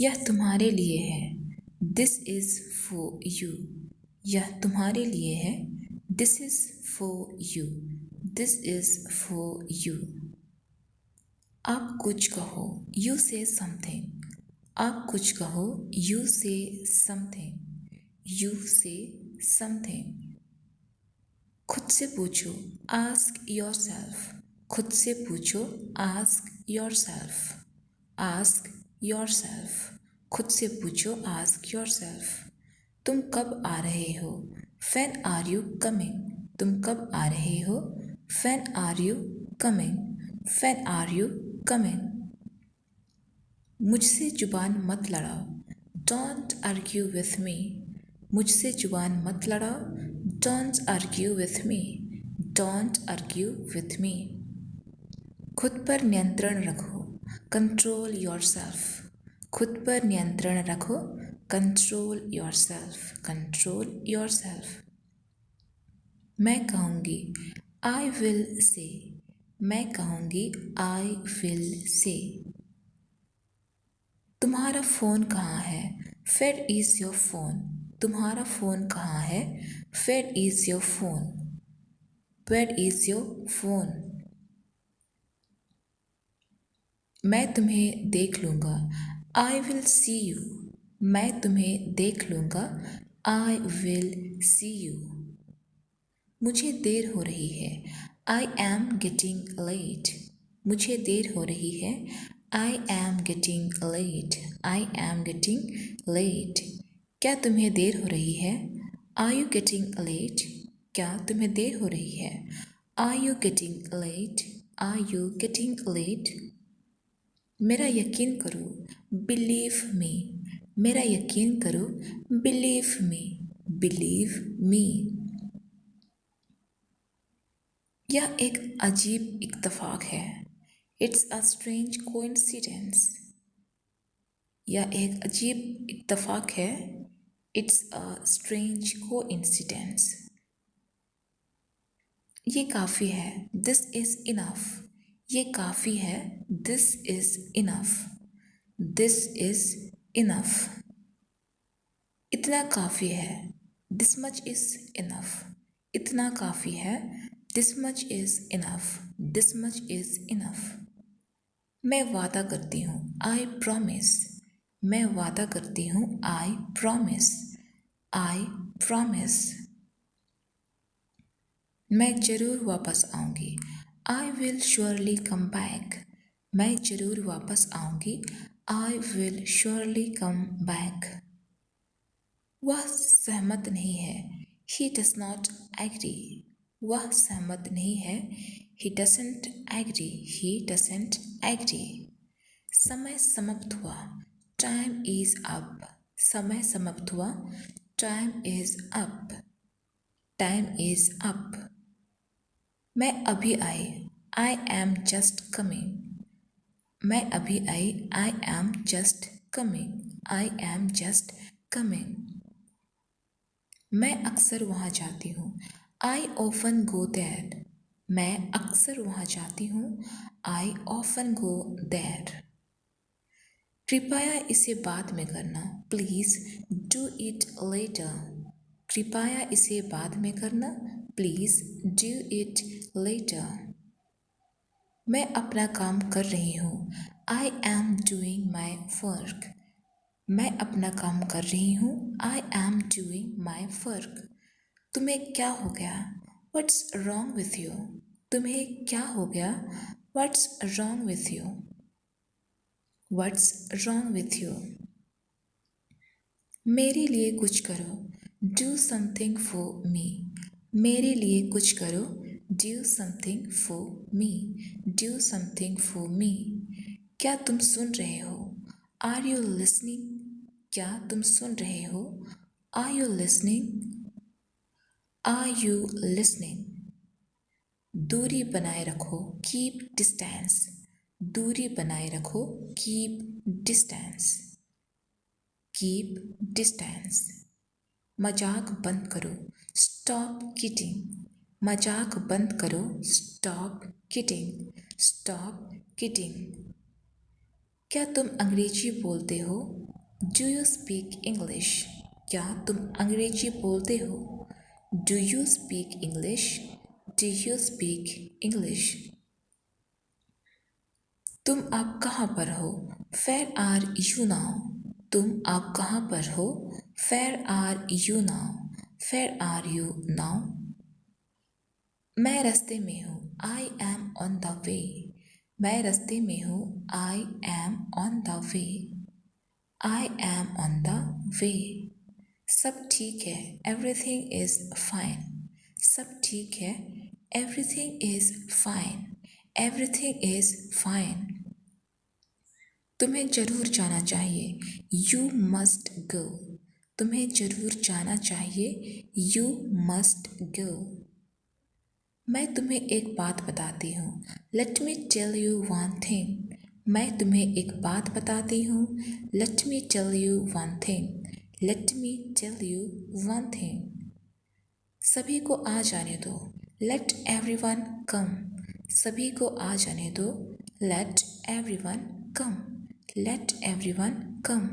यह तुम्हारे लिए है, दिस इज़ फॉर यू। यह तुम्हारे लिए है, this is for you, this is for you. आप कुछ कहो, यू से समथिंग। आप कुछ कहो, यू से समथिंग, यू से समथिंग। खुद से पूछो, आस्क योर सेल्फ। खुद से पूछो, ask your self, ask your self. खुद से पूछो, आस्क योर सेल्फ। तुम कब आ रहे हो, व्हेन आर यू कमिंग। तुम कब आ रहे हो, when are you coming, when are you coming. मुझसे जुबान मत लड़ाओ, डोंट आर्ग्यू विथ मी। मुझसे जुबान मत लड़ाओ, don't argue with me, don't argue with me. खुद पर नियंत्रण रखो, कंट्रोल योर सेल्फ। खुद पर नियंत्रण रखो, control your self, control your self. मैं कहूँगी, आई विल से। मैं कहूँगी, आई विल से। तुम्हारा फ़ोन कहाँ है, वेयर इज़ योर फ़ोन। तुम्हारा फ़ोन कहाँ है, where is your phone, where is your phone. मैं तुम्हें देख लूँगा, आई विल सी यू। मैं तुम्हें देख लूँगा, आई विल सी यू। मुझे देर हो रही है, आई एम गेटिंग लेट। मुझे देर हो रही है, I am getting late, I am getting late. क्या तुम्हें देर हो रही है, आर यू गेटिंग लेट। क्या तुम्हें देर हो रही है, are you getting late, are you getting late. मेरा यकीन करो, बिलीव मी। मेरा यकीन करो, बिलीव मी, बिलीव मी। यह एक अजीब इत्तेफाक है, इट्स अ स्ट्रेंज कोइंसिडेंस। यह एक अजीब इत्तेफाक है, इट्स अ स्ट्रेंज कोइंसिडेंस। ये काफ़ी है, दिस इज़ इनफ। ये काफ़ी है, this is enough, this is enough. इतना काफ़ी है, दिस मच इज़ इनफ। इतना काफ़ी है, this much is enough, this much is enough. मैं वादा करती हूँ, आई प्रॉमिस। मैं वादा करती हूँ, आई प्रॉमिस, आई प्रॉमिस। मैं ज़रूर वापस आऊँगी, I will surely come back. मैं ज़रूर वापस आऊँगी, I will surely come back. वह सहमत नहीं है, ही डज नॉट एग्री। वह सहमत नहीं है, he doesn't agree, he doesn't agree. समय समाप्त हुआ, टाइम इज़ अप। समय समाप्त हुआ, time is up, time is up. मैं अभी आई, आई एम जस्ट कमिंग। मैं अभी आई, I am just coming, I am just coming. मैं अक्सर वहाँ जाती हूँ, आई ऑफन गो देयर। मैं अक्सर वहाँ जाती हूँ, आई ऑफन गो देयर। कृपया इसे बाद में करना, प्लीज़ डू इट लेटर। कृपया इसे बाद में करना, प्लीज़ डू इट लेटर। मैं अपना काम कर रही हूँ, I am doing my work. मैं अपना काम कर रही हूँ, I am doing my work. तुम्हें क्या हो गया, व्हाट्स रॉन्ग विथ यू। तुम्हें क्या हो गया, what's wrong with you, what's wrong with you. मेरे लिए कुछ करो, डू समथिंग फॉर मी। मेरे लिए कुछ करो, do something for me, do something for me. क्या तुम सुन रहे हो, आर यू लिसनिंग। क्या तुम सुन रहे हो, are you listening, are you listening. दूरी बनाए रखो, कीप डिस्टेंस। दूरी बनाए रखो, कीप डिस्टेंस, कीप डिस्टेंस। मजाक बंद करो, स्टॉप किडिंग। मजाक बंद करो, स्टॉप किडिंग, स्टॉप किडिंग। क्या तुम अंग्रेजी बोलते हो, डू यू स्पीक इंग्लिश? क्या तुम अंग्रेजी बोलते हो? Do you speak English? Do you speak English? तुम अब कहाँ पर हो? Where are you now? तुम अब कहाँ पर हो? Where are you now? Where are you now? मैं रास्ते में हूँ। I am on the way. मैं रास्ते में हूँ। I am on the way. I am on the way. सब ठीक है। Everything is fine. सब ठीक है। Everything is fine. Everything is fine. तुम्हें जरूर जाना चाहिए। You must go. तुम्हें जरूर जाना चाहिए। You must go. मैं तुम्हें एक बात बताती हूँ। Let me tell you one thing. मैं तुम्हें एक बात बताती हूँ। Let me tell you one thing. Let me tell you one thing. सभी को आ जाने दो। Let everyone come. सभी को आ जाने दो। Let everyone come. Let everyone come.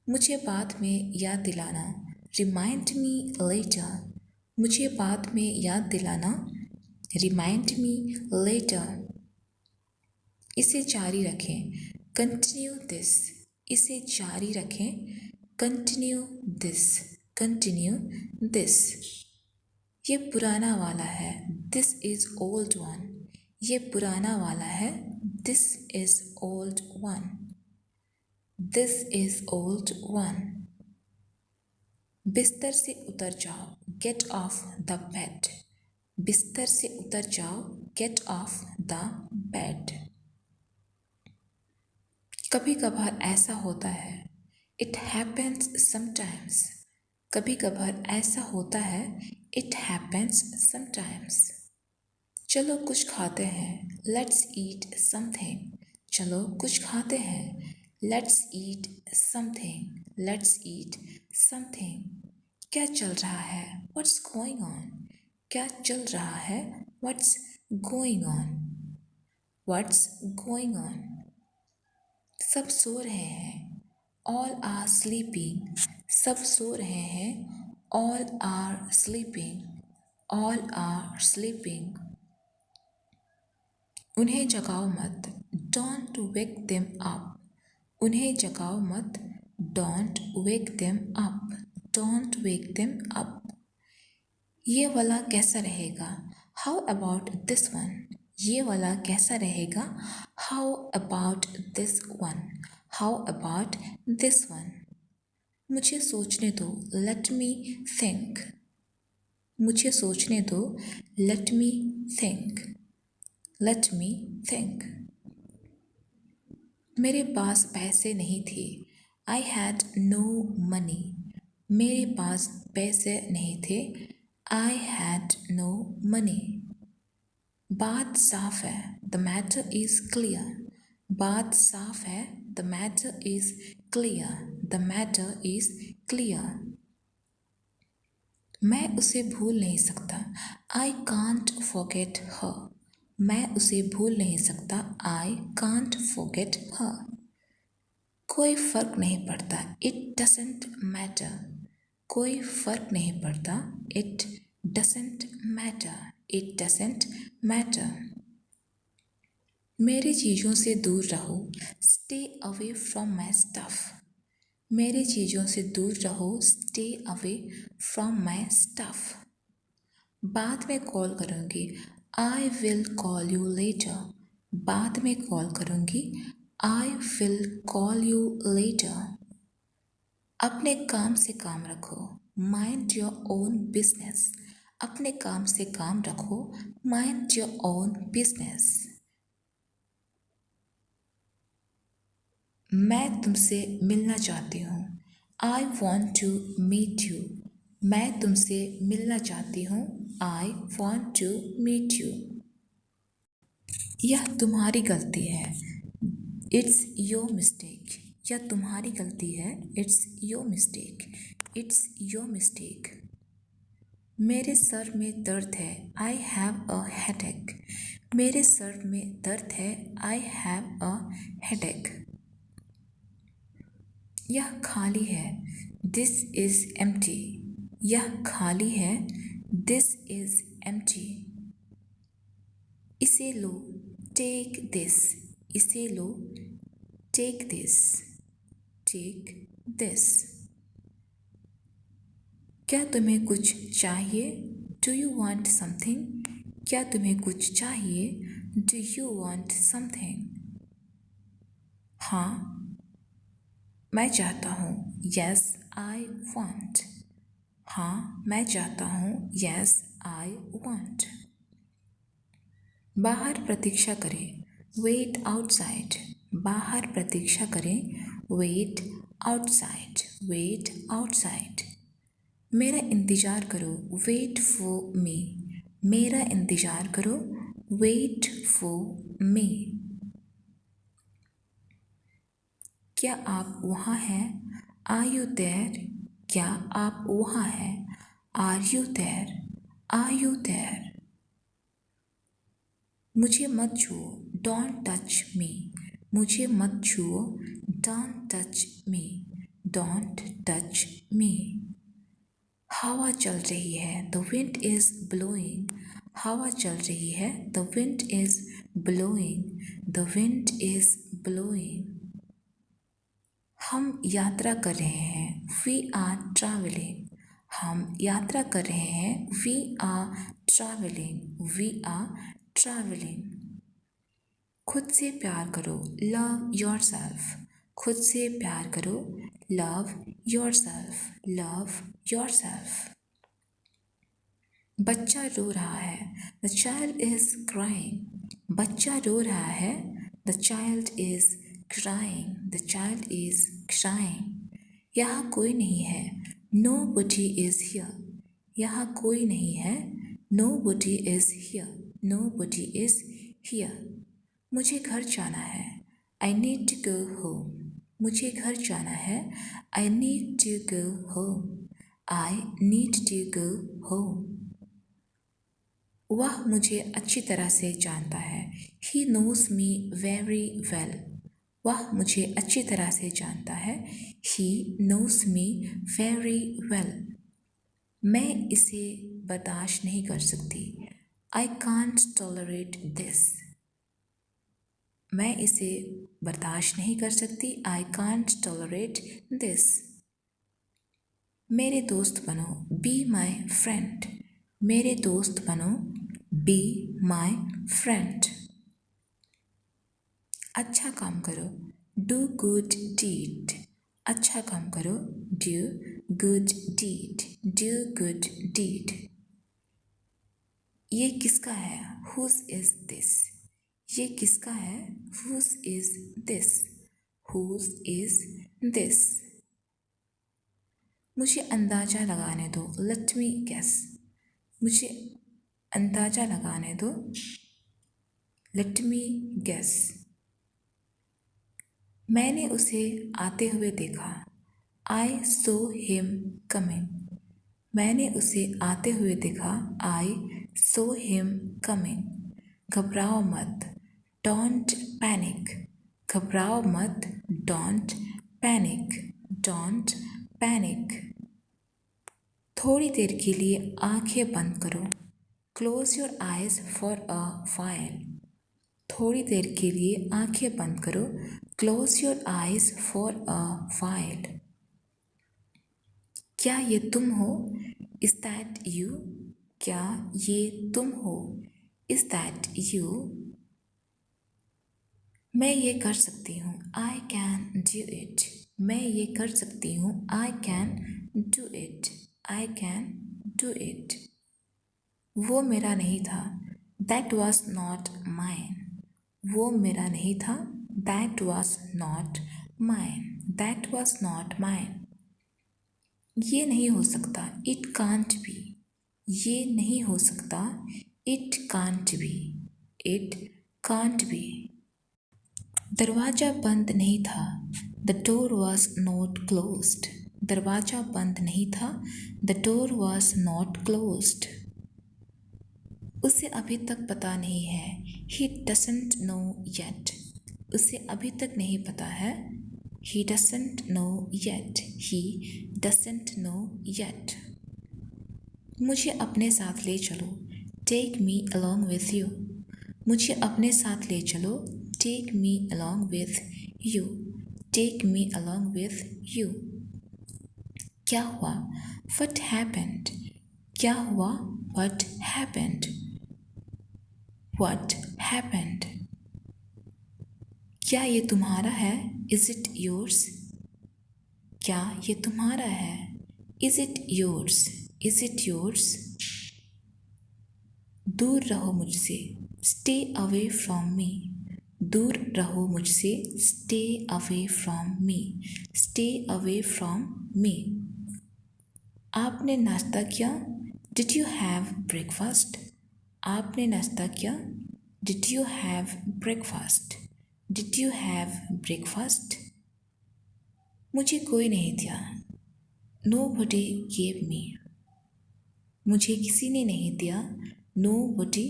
मुझे बाद में याद दिलाना। Remind me later. मुझे बाद में याद दिलाना। Remind me later. इसे जारी रखें। Continue this. इसे जारी रखें। Continue this. Continue this. ये पुराना वाला है। This is old one. ये पुराना वाला है। This is old one. This is old one. बिस्तर से उतर जाओ। Get off the bed. बिस्तर से उतर जाओ। Get off the bed. कभी कभार ऐसा होता है। It happens sometimes. कभी कभार ऐसा होता है। It happens sometimes. चलो कुछ खाते हैं। Let's eat something. चलो कुछ खाते हैं। Let's eat something. Let's eat something. क्या चल रहा है? What's going on? क्या चल रहा है? What's going on? What's going on? सब सो रहे हैं। All are sleeping. सब सो रहे हैं। All are sleeping. All are sleeping. उन्हें जगाओ मत। Don't wake them up. उन्हें जगाओ मत। Don't wake them up. Don't wake them up. ये वाला कैसा रहेगा? How about this one? ये वाला कैसा रहेगा? How about this one? How about this one? मुझे सोचने दो। Let me think. मुझे सोचने दो। Let me think. Let me think. मेरे पास पैसे नहीं थे। I had no money. मेरे पास पैसे नहीं थे। I had no money. बात साफ है। The matter is clear. बात साफ है। The matter is clear. The matter is clear. मैं उसे भूल नहीं सकता। आई कांट फॉरगेट हर। मैं उसे भूल नहीं सकता। आई कांट फॉरगेट हर। कोई फर्क नहीं पड़ता। It doesn't matter. कोई फर्क नहीं पड़ता। It doesn't matter. It doesn't matter. मेरे चीज़ों से दूर रहो। Stay away from my stuff. मेरे चीज़ों से दूर रहो। Stay away from my stuff. बाद में कॉल करूँगी। I will call you letter. बाद में कॉल करूँगी। I will call you later. अपने काम से काम रखो। Mind your own business. अपने काम से काम रखो। Mind your own business. मैं तुमसे मिलना चाहती हूँ। I want to meet you. मैं तुमसे मिलना चाहती हूँ। I want to meet you. यह तुम्हारी गलती है। It's your mistake. यह तुम्हारी गलती है। It's your mistake. It's your mistake. मेरे सर में दर्द है। I have a headache. मेरे सर में दर्द है। I have a headache. यह खाली है, दिस इज एम्प्टी। यह खाली है, दिस इज एम्प्टी। इसे लो, टेक दिस। इसे लो, टेक दिस, टेक दिस। क्या तुम्हें कुछ चाहिए? Do you want something? क्या तुम्हें कुछ चाहिए? Do you want something? हाँ, मैं चाहता हूँ। Yes I want. हाँ, मैं चाहता हूँ। Yes I want. बाहर प्रतीक्षा करें, वेट आउटसाइड। बाहर प्रतीक्षा करें, वेट आउटसाइड, वेट आउटसाइड। मेरा इंतज़ार करो, वेट फॉर मी। मेरा इंतज़ार करो, वेट फॉर मी। क्या आप वहाँ हैं? Are you there? क्या आप वहाँ हैं? Are you there? Are you there? मुझे मत छुओ, डोंट टच मी। मुझे मत छुओ, don't touch me, don't touch me. हवा चल रही है, द विंड इज़ ब्लोइंग। हवा चल रही है, the wind is blowing, the wind is blowing. हम यात्रा कर रहे हैं, वी आर ट्रैवलिंग। हम यात्रा कर रहे हैं, we are travelling, we are travelling. खुद से प्यार करो, लव योर सेल्फ। खुद से प्यार करो, love your self, love your self. बच्चा रो रहा है, द चाइल्ड इज क्राइंग। बच्चा रो रहा है, the child is crying, the child is crying. यहाँ कोई नहीं है, नो बडी इज हियर। यहाँ कोई नहीं है, nobody is here, nobody is here. मुझे घर जाना है, I need to go home. मुझे घर जाना है, I need to go home, I need to go home. वह मुझे अच्छी तरह से जानता है, he knows me very well. वह मुझे अच्छी तरह से जानता है, he knows me very well. मैं इसे बर्दाश्त नहीं कर सकती, आई कांट टॉलरेट दिस। मैं इसे बर्दाश्त नहीं कर सकती, आई कांट टॉलरेट दिस। मेरे दोस्त बनो, बी माई फ्रेंड। मेरे दोस्त बनो, बी माई फ्रेंड। अच्छा काम करो, डू गुड डीड। अच्छा काम करो, do good deed, do good deed. ये किसका है, हुज इज दिस। ये किसका है, whose is this, whose is this. मुझे अंदाज़ा लगाने दो, लेट मी गेस। मुझे अंदाज़ा लगाने दो, लेट मी गेस। मैंने उसे आते हुए देखा, आई सो हिम कमिंग। मैंने उसे आते हुए देखा, आई सो हिम कमिंग। घबराओ मत, डोंट पैनिक। घबराओ मत, डोंट पैनिक, डोंट पैनिक। थोड़ी देर के लिए आंखें बंद करो, close your eyes for a while. थोड़ी देर के लिए आंखें बंद करो, close your eyes for a while. क्या ये तुम हो, इज दैट यू। क्या ये तुम हो, इज दैट यू। मैं ये कर सकती हूँ, आई कैन डू इट। मैं ये कर सकती हूँ, I can do it, I can do it. वो मेरा नहीं था, दैट वॉज नॉट माइन। वो मेरा नहीं था, that was not mine, that was not mine. ये नहीं हो सकता, इट कांट बी। ये नहीं हो सकता, it can't be, it can't be. दरवाज़ा बंद नहीं था, the door was not closed. दरवाज़ा बंद नहीं था, the door was not closed. उसे अभी तक पता नहीं है, ही डजंट नो येट। उसे अभी तक नहीं पता है, He doesn't know yet. He doesn't know yet. मुझे अपने साथ ले चलो. Take me along with you. मुझे अपने साथ ले चलो. Take me along with you. Take me along with you. क्या हुआ? What happened? क्या हुआ? What happened? What happened? क्या ये तुम्हारा है? Is it yours? क्या ये तुम्हारा है? Is it yours? Is it yours? दूर रहो मुझसे. Stay away from me. दूर रहो मुझसे. Stay away from me. Stay away from me. आपने नाश्ता किया? Did you have breakfast? आपने नाश्ता किया? Did you have breakfast? Did you have breakfast? मुझे कोई नहीं दिया. Nobody gave me. मुझे किसी ने नहीं दिया. Nobody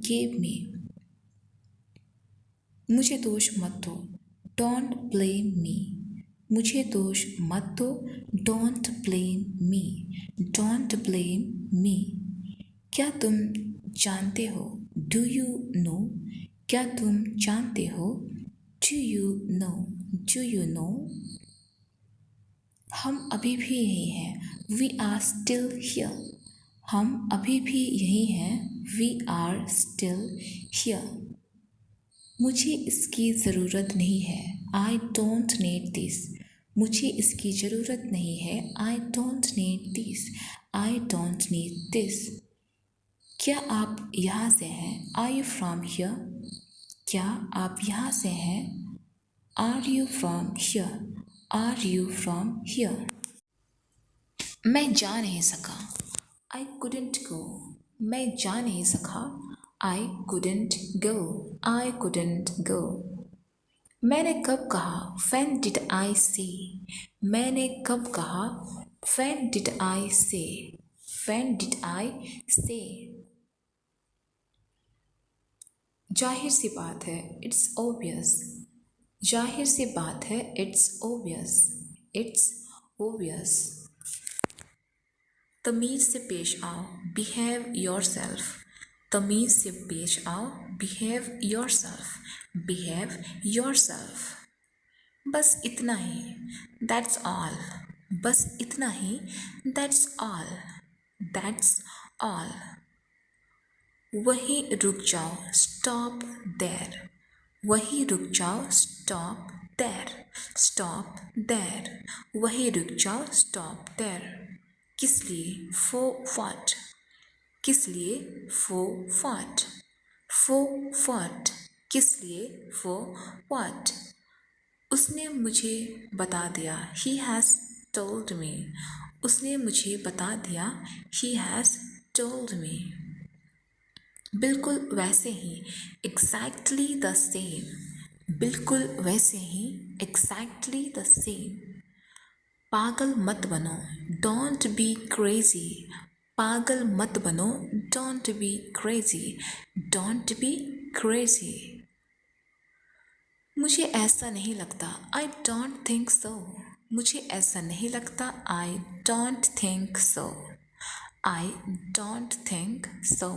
gave me. मुझे दोष मत दो. Don't blame me. मुझे दोष मत दो. Don't blame me. Don't blame me. क्या तुम जानते हो? Do you know? क्या तुम जानते हो? Do you know? Do you know? हम अभी भी यही हैं. We are still here. हम अभी भी यही हैं. We are still here. मुझे इसकी ज़रूरत नहीं है. I don't need this. मुझे इसकी ज़रूरत नहीं है. I don't need this. I don't need this. क्या आप यहाँ से हैं? Are you from here? क्या आप यहाँ से हैं? Are you from here? Are you from here? मैं जा नहीं सका. I couldn't go. मैं जा नहीं सका. I couldn't go. I couldn't go. मैंने कब कहा? When did I say? मैंने कब कहा? When did I say? When did I say? जाहिर सी बात है. It's obvious. जाहिर सी बात है. It's obvious. It's obvious. तमीज़ से पेश आओ. Behave yourself. तमीज़ से पेश आओ. Behave yourself. Behave yourself. बस इतना ही. That's all. बस इतना ही. That's all. That's all. वहीं रुक जाओ. Stop there. वहीं रुक जाओ. Stop there. Stop there. वहीं रुक जाओ. Stop there. किस लिए? For what? किस लिए? For what? For what? किस लिए? For what? उसने मुझे बता दिया. He has told me. उसने मुझे बता दिया. He has told me. बिल्कुल वैसे ही. Exactly the same. बिल्कुल वैसे ही. Exactly the same. पागल मत बनो. Don't be crazy. पागल मत बनो. Don't be crazy. Don't be crazy. मुझे ऐसा नहीं लगता. I don't think so. मुझे ऐसा नहीं लगता. I don't think so. I don't think so.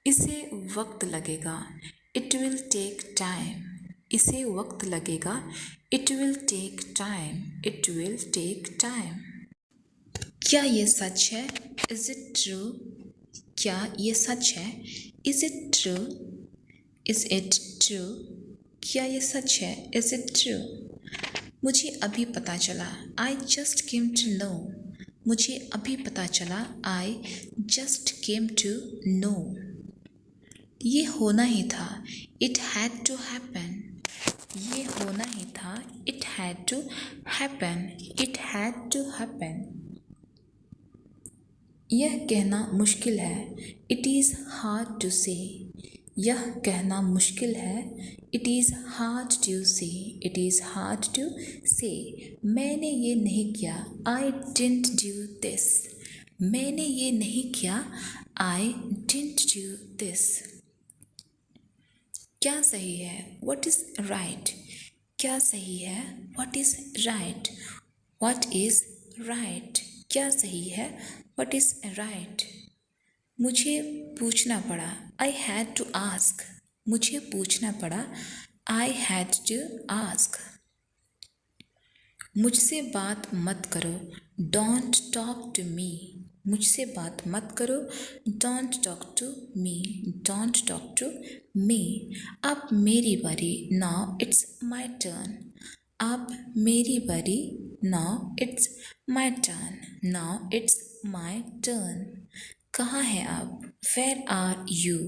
इसे वक्त लगेगा. It will take time. इसे वक्त लगेगा. It will take time. It will take time. क्या ये सच है? Is it true? क्या ये सच है? Is it true? Is it true? क्या ये सच है? Is it true? मुझे अभी पता चला. I just came to know. मुझे अभी पता चला. I just came to know. ये होना ही था. It had to happen. ये होना ही था. It had to happen. It had to happen. यह कहना मुश्किल है. It is hard to say. यह कहना मुश्किल है. It is hard to say. It is hard to say. मैंने ये नहीं किया. I didn't do this. मैंने ये नहीं किया. I didn't do this. क्या सही है? What is right? क्या सही है? What is right? What is right? क्या सही है? What is right? मुझे पूछना पड़ा। I had to ask. मुझे पूछना पड़ा। I had to ask. मुझसे बात मत करो। Don't talk to me. मुझसे बात मत करो। Don't talk to me. Don't talk to me. अब मेरी बारी। Now it's my turn. अब मेरी बारी। Now it's my turn. Now it's my turn. कहाँ हैं आप? Where are you?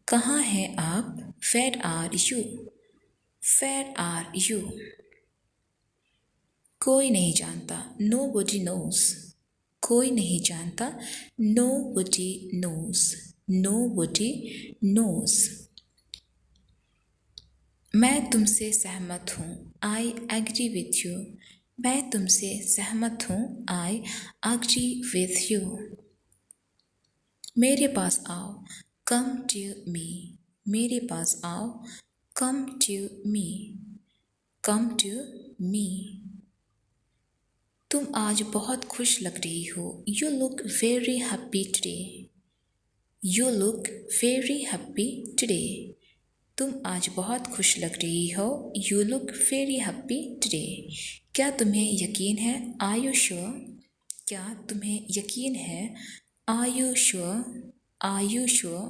कहाँ हैं आप? Where are you? Where are you? कोई नहीं जानता। Nobody knows. कोई नहीं जानता। Nobody knows. Nobody knows. मैं तुमसे सहमत हूँ। I agree with you. मैं तुमसे सहमत हूँ। I agree with you. मेरे पास आओ। Come to me. मेरे पास आओ। Come to me. Come to me. तुम आज बहुत खुश लग रही हो। You look very happy today. You look very happy today. तुम आज बहुत खुश लग रही हो। You look very happy today. क्या तुम्हें यकीन है? Are you sure? क्या तुम्हें यकीन है? Are you sure? Are you sure?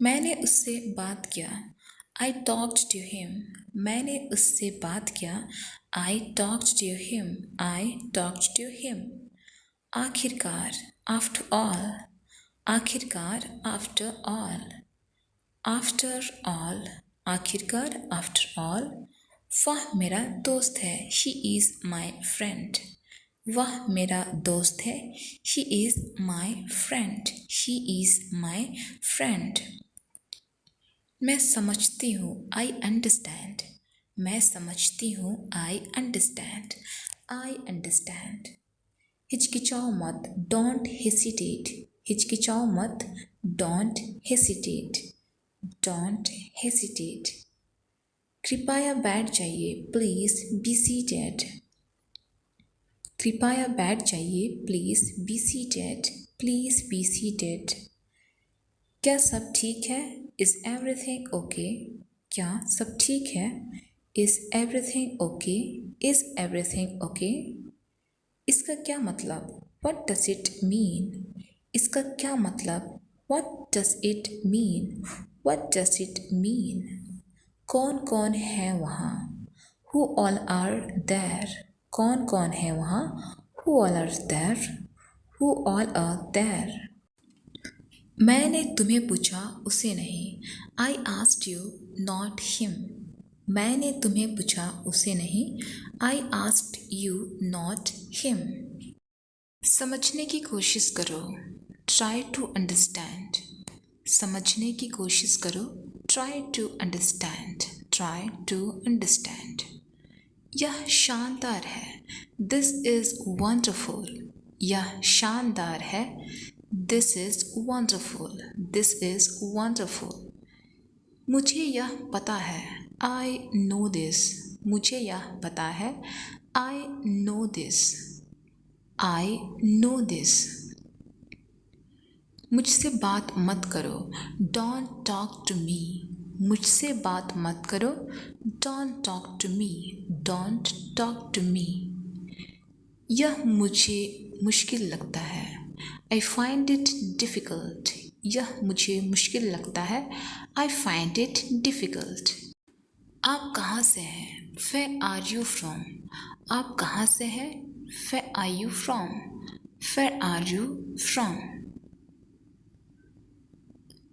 मैंने उससे बात किया। I talked to him. मैंने उससे बात किया। I talked to him. I talked to him. आखिरकार, after all. आखिरकार, after all. After all. आखिरकार, after all. वह मेरा दोस्त है। He is my friend. वह मेरा दोस्त है। He is my friend. He is my friend. मैं समझती हूँ। I understand. मैं समझती हूँ। I understand. I understand. हिचकिचाओ मत। Don't hesitate. हिचकिचाओ मत। Don't hesitate. Don't hesitate. कृपया बैठ जाइए। Please be seated. कृपया बैठ जाइए। Please be seated. Please be seated. क्या सब ठीक है? Is everything okay? क्या सब ठीक है? Is everything okay? Is everything okay? इसका क्या मतलब? What does it mean? इसका क्या मतलब? What does it mean? What does it mean? कौन कौन है वहाँ? Who all are there? कौन कौन है वहाँ? Who all are there? Who all are there? मैंने तुम्हें पूछा, उसे नहीं। I asked you, not him. मैंने तुम्हें पूछा, उसे नहीं। I asked you, not him. समझने की कोशिश करो। Try to understand. समझने की कोशिश करो। Try to understand. Try to understand. यह शानदार है। This is wonderful. यह शानदार है। This is wonderful. This is wonderful. मुझे यह पता है। I know this. मुझे यह पता है। I know this. I know this. मुझसे बात मत करो। Don't talk to me. मुझसे बात मत करो। Don't talk to me. Don't talk to me. यह मुझे मुश्किल लगता है। I find it difficult. यह मुझे मुश्किल लगता है। I find it difficult. आप कहाँ से हैं? Where are you from? आप कहाँ से हैं? Where are you from? Where are you from?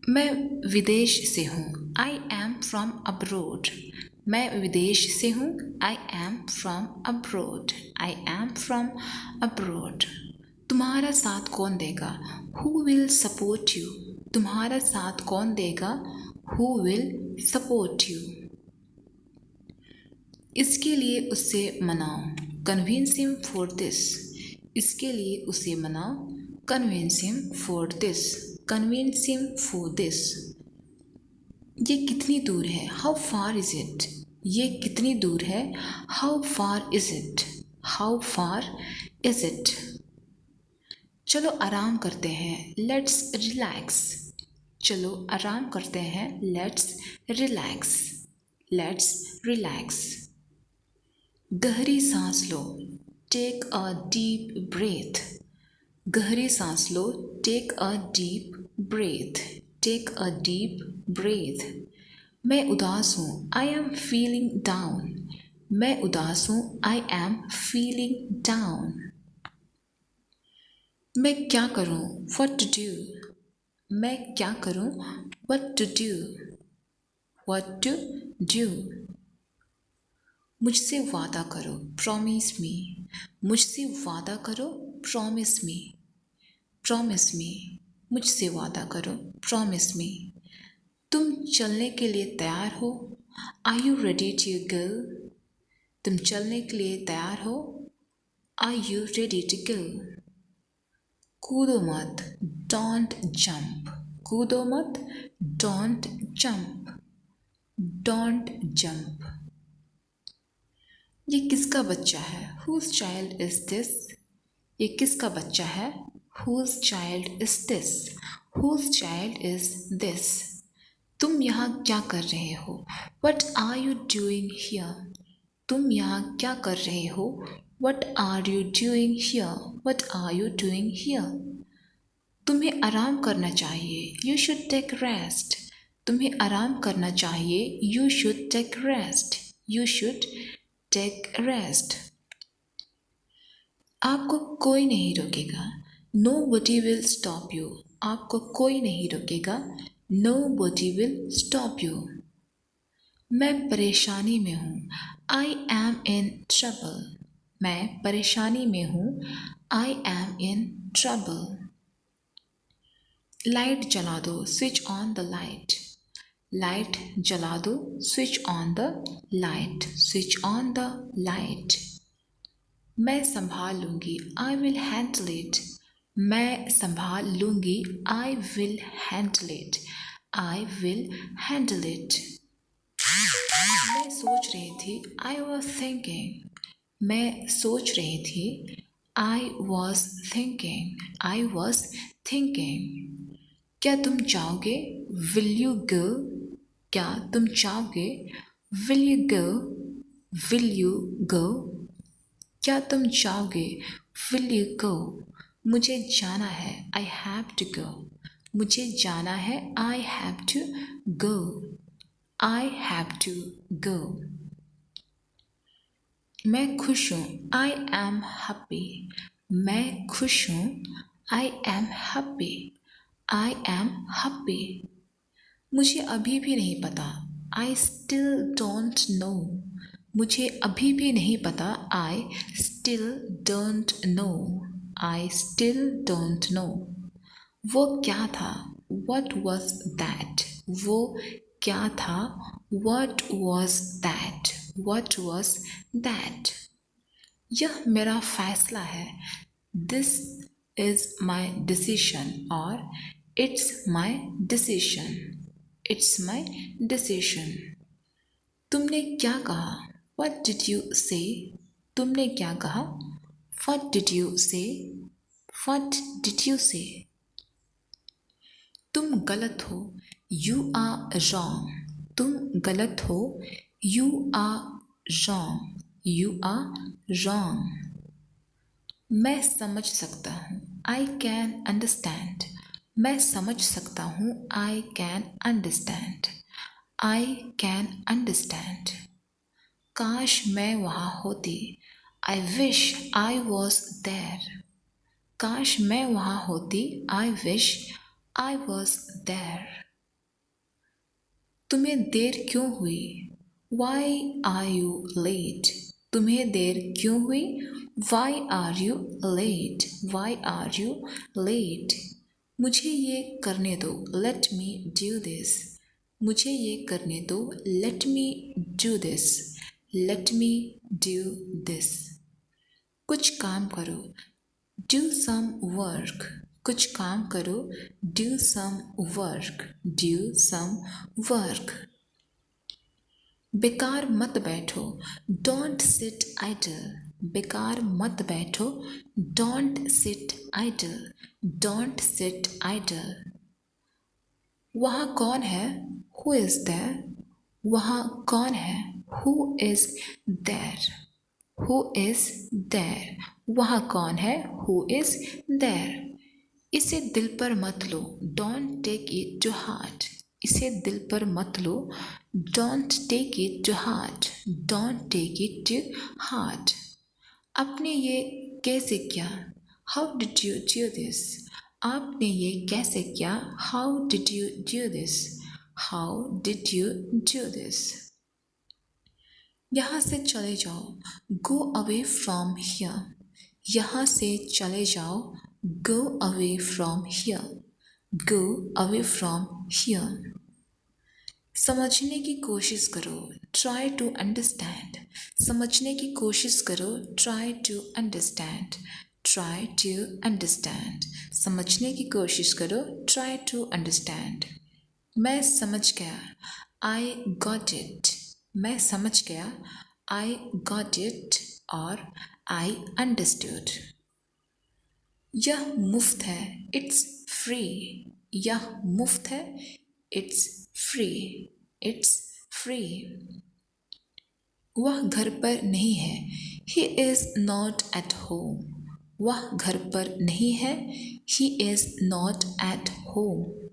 मैं विदेश से हूँ। I am from abroad. मैं विदेश से हूँ। I am from abroad. I am from abroad. तुम्हारा साथ कौन देगा? Who will support you? तुम्हारा साथ कौन देगा? Who will support you? इसके लिए उससे मनाओ। Convince him for this. इसके लिए उसे मनाओ। Convince him for this. Convince him for this. ये कितनी दूर है? How far is it? ये कितनी दूर है? How far is it? How far is it? चलो आराम करते हैं, लेट्स रिलैक्स। चलो आराम करते हैं, लेट्स रिलैक्स। Let's relax. गहरी सांस लो, टेक अ डीप ब्रेथ। गहरी सांस लो, take a deep breath. Take a deep breath. मैं उदास हूँ, आई एम फीलिंग डाउन। मैं उदास हूँ, आई एम फीलिंग डाउन। मैं क्या करूँ? What to do? मैं क्या करूँ? What to do? What to do? मुझसे वादा करो, प्रॉमिस मी। मुझसे वादा करो, प्रॉमिस मी। Promise me. मुझसे वादा करो, प्रॉमिस मी। तुम चलने के लिए तैयार हो? Are you ready to go? तुम चलने के लिए तैयार हो? Are you ready to go? कूदो मत, डोंट जंप। कूदो मत, डोंट जंप। Don't jump. ये किसका बच्चा है? Whose child is this? ये किसका बच्चा है? Whose child is this? Whose child is this? तुम यहाँ क्या कर रहे हो? What are you doing here? तुम यहाँ क्या कर रहे हो? What are you doing here? What are you doing here? तुम्हें आराम करना चाहिए, You should take rest. तुम्हें आराम करना चाहिए, You should take rest. You should take rest. आपको कोई नहीं रोकेगा, Nobody will stop you. आपको कोई नहीं रोकेगा, Nobody will stop you. मैं परेशानी में हूँ, I am in trouble. मैं परेशानी में हूँ, I am in trouble. Light जला दो, switch on the light. Light जला दो, switch on the light. Switch on the light. मैं संभाल लूँगी, आई विल हैंडल इट। मैं संभाल लूँगी, I will handle it. I will handle it. मैं सोच रही थी, आई वॉज थिंकिंग। मैं सोच रही थी, I was thinking. I was thinking. क्या तुम चाहोगे? Will you go? क्या तुम चाहोगे? Will you go? Will you go? क्या तुम चाहोगे? Will you go? मुझे जाना है, आई हैव टू गो। मुझे जाना है, I have to go. I have to go. मैं खुश हूँ, आई एम हैप्पी। मैं खुश हूँ, I am happy. I am happy. मुझे अभी भी नहीं पता, आई स्टिल डोंट नो। मुझे अभी भी नहीं पता, I still don't know. I still don't know. वो क्या था? What was that? वो क्या था? What was that? What was that? यह मेरा फैसला है, This is my decision और It's my decision. It's my decision. तुमने क्या कहा? What did you say? तुमने क्या कहा? What did you say? What did you say? तुम गलत हो, You are wrong. तुम गलत हो, You are wrong. You are wrong. मैं समझ सकता हूँ, I can understand. मैं समझ सकता हूँ, I can understand. I can understand. काश मैं वहाँ होती, I wish I was there. काश मैं वहाँ होती, I wish I was there. तुम्हें देर क्यों हुई? Why are you late? तुम्हें देर क्यों हुई? Why are you late? Why are you late? मुझे ये करने दो, Let me do this. मुझे ये करने दो, Let me do this. Let me do this. कुछ काम करो, Do some work. कुछ काम करो, Do some work. Do some work. बेकार मत बैठो, डोंट सिट आइडल। बेकार मत बैठो, don't sit idle, don't sit idle. वहाँ कौन है, हु इज़ देयर। वहाँ कौन है, who is there, who is there. वहाँ कौन है, हु इज़ देयर। इसे दिल पर मत लो, don't take it to heart. इसे दिल पर मत लो, don't take it to heart, don't take it to heart. आपने ये कैसे किया, how did you do this. आपने ये कैसे किया, how did you do this, how did you do this. यहाँ से चले जाओ, गो अवे फ्रॉम हियर। यहाँ से चले जाओ, go away from here, go away from here. समझने की कोशिश करो, ट्राई टू अंडरस्टैंड। समझने की कोशिश करो, try to understand, try to understand. समझने की कोशिश करो, ट्राई टू अंडरस्टैंड। मैं समझ गया, आई गॉट इट। मैं समझ गया, आई गॉट इट और आई अंडरस्टूड। यह मुफ्त है, इट्स फ्री। यह मुफ्त है, इट्स फ्री, इट्स फ्री। वह घर पर नहीं है, he is not at home. वह घर पर नहीं है, he is not at home.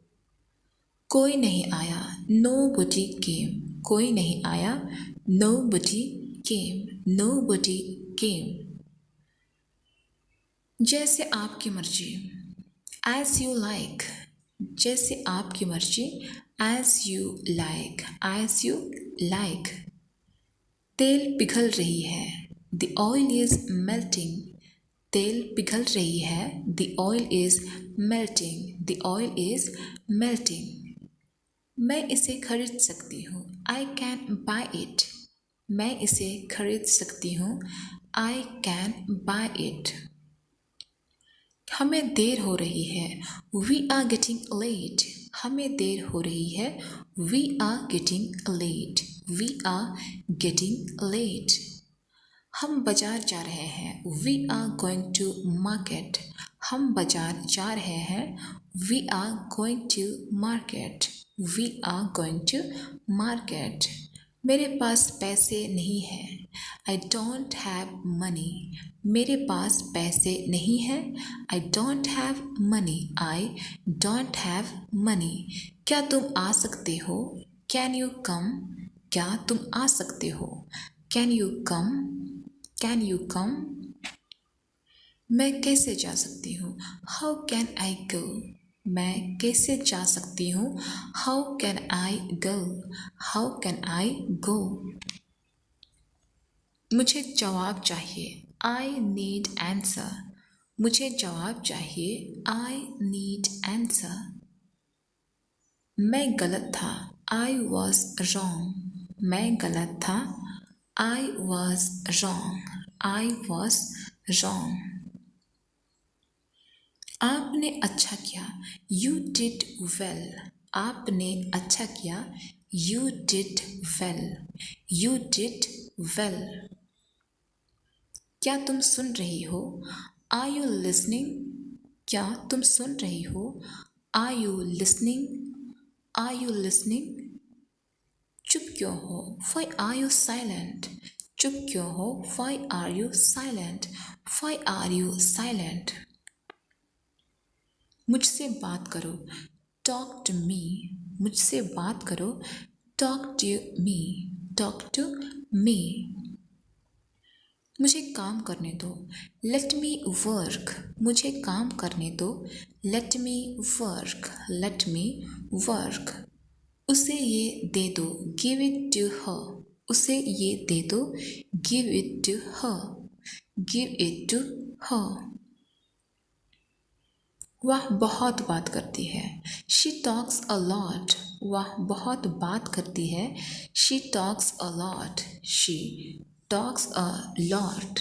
कोई नहीं आया, nobody came। कोई नहीं आया, nobody came, nobody came। जैसे आपकी मर्जी, as you like। जैसे आपकी मर्जी, as you like, as you like। तेल पिघल रही है, the oil is melting। तेल पिघल रही है, the oil is melting, the oil is melting। मैं इसे खरीद सकती हूँ, I can buy it। मैं इसे खरीद सकती हूँ, I can buy it। हमें देर हो रही है, we are getting late। हमें देर हो रही है, we are getting late, we are getting late। हम बाजार जा रहे हैं, we are going to market। हम बाजार जा रहे हैं, we are going to market, we are going to market। मेरे पास पैसे नहीं हैं, I don't have money। मेरे पास पैसे नहीं हैं, I don't have money, I don't have money। क्या तुम आ सकते हो, can you come। क्या तुम आ सकते हो, can you come, can you come। मैं कैसे जा सकती हूँ, how can I go। मैं कैसे जा सकती हूँ, how can I go, how can I go। मुझे जवाब चाहिए, I need answer। मुझे जवाब चाहिए, I need answer। मैं गलत था, I was wrong। मैं गलत था, I was wrong, I was wrong। आपने अच्छा किया, you did well। आपने अच्छा किया, you did well, you did well। क्या तुम सुन रही हो, Are you listening। क्या तुम सुन रही हो, Are you listening, Are you listening। चुप क्यों हो, Why are you silent। चुप क्यों हो, Why are you silent, Why are you silent। मुझसे बात करो, टॉक टू मी। मुझसे बात करो, talk to me, talk to me. मुझे काम करने दो, लेट मी वर्क। मुझे काम करने दो, लेट मी वर्क, लेट मी वर्क। उसे ये दे दो, गिव इट टू हर। उसे ये दे दो, give it to her, give it to her. वह बहुत बात करती है, शी टॉक्स अ लॉट। वह बहुत बात करती है, she talks a lot, she talks a lot.